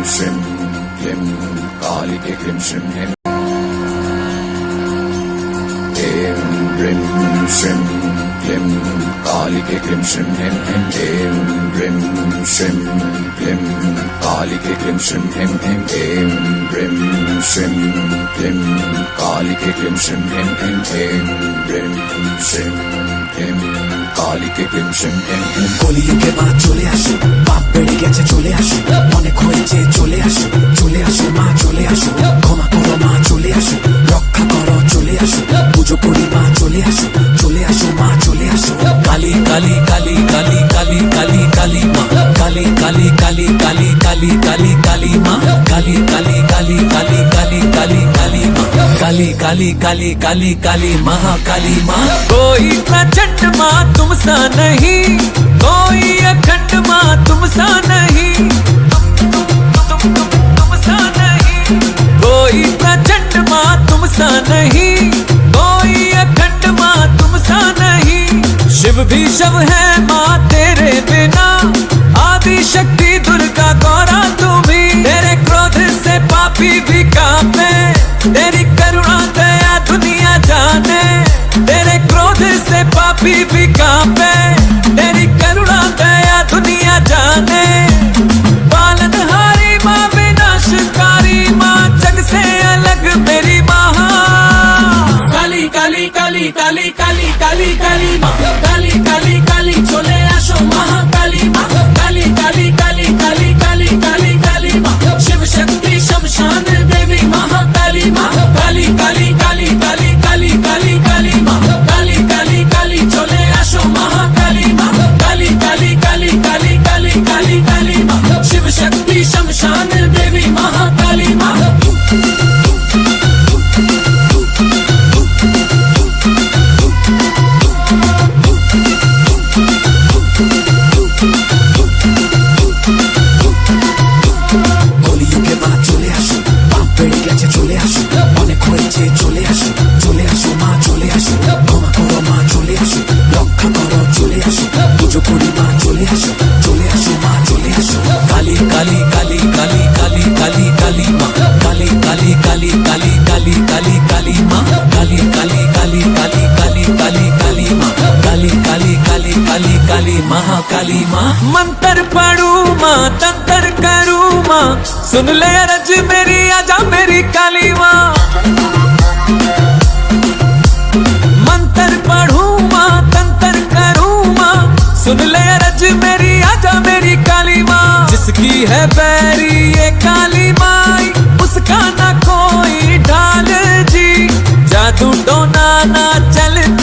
श्रीं क्लीं कालिके क्लीं श्रीं ऐं ह्रीं श्रीं क्लीं कालिके क्लीं श्रीं ऐं ह्रीं श्रीं क्लीं कालिके क्लीं श्रीं ऐं ह्रीं श्रीं क्लीं कालिके क्लीं श्रीं ऐं ह्रीं श्रीं क्लीं कालिके क्लीं श्रीं ऐं কলিযুগে মা চলে আসো, পাপ বেড়ে গেছে চলে আসো, অনেক হয়েছে চলে আসো, চলে আসো মা চলে আসো, ক্ষমা করো মা চলে আসো, রক্ষা করো চলে আসো, পুজো করি মা চলে আসো, চলে আসো মা চলে আসো। কালী কালী কালী কালী কালী কালী কালী মা, কালী কালী কালী কালী কালী কালী কালী মা, কালী কালী কালী কালী কালী কালী কালী মা, काली काली काली काली काली महाकाली माँ। कोई प्रचंड माँ तुम सा नहीं, कोई अखंड माँ तुम सा नहीं, तुम सा नहीं। कोई प्रचंड माँ तुम सा नहीं, कोई अखंड माँ तुम सा नहीं। शिव भी शव है माँ तेरे बिना, आदि शक्ति दुर्गा गौरा तू भी। तेरे क्रोध से पापी भी कांपे, तेरी करुणा दया दुनिया जाने। तेरे क्रोध से पापी भी कांपे, तेरी करुणा दया दुनिया जाने। पालनहारी माँ विनाशकारी माँ, जग से अलग मेरी माँ। काली काली काली काली काली काली काली माँ, काली काली काली चले आशो महाकाली माँ, काली काली काली काली काली काली काली माँ। शिव शक्ति शमशान देवी महाकाली माँ, काली काली काली काली काली काली काली माँ, काली काली काली चले आशो महाकाली माँ, काली काली काली काली काली काली काली माँ। शिव शक्ति शमशान देवी महाकाली माँ। কলিযুগে মা চলে আসো, পাপ বেড়ে গেছে চলে আসো, অনেক হয়েছে চলে আসো, চলে আসো মা চলে আসো, ক্ষমা করো মা চলে আসো, রক্ষা করো চলে আসো, পুজো করি মা চলে আসো, চলে আসো মা চলে আসো। কালী কালী কালী কালী কালী কালী কালী মা, কালী কালী কালী কালী কালী কালী কালী মা, কালী কালী কালী কালী কালী কালী काली माँ, काली काली काली काली काली महाकाली माँ। मंत्र पढ़ू माँ तंत्र करूँ माँ, सुन ले अरज मेरी आजा मेरी काली माँ। मंत्र पढ़ू माँ तंत्र करूँ माँ, सुन ले अरज मेरी आजा मेरी काली माँ। जिसकी है बैरी ये काली माई, उसका ना कोई ढाल जी, जादू टोना ना चलता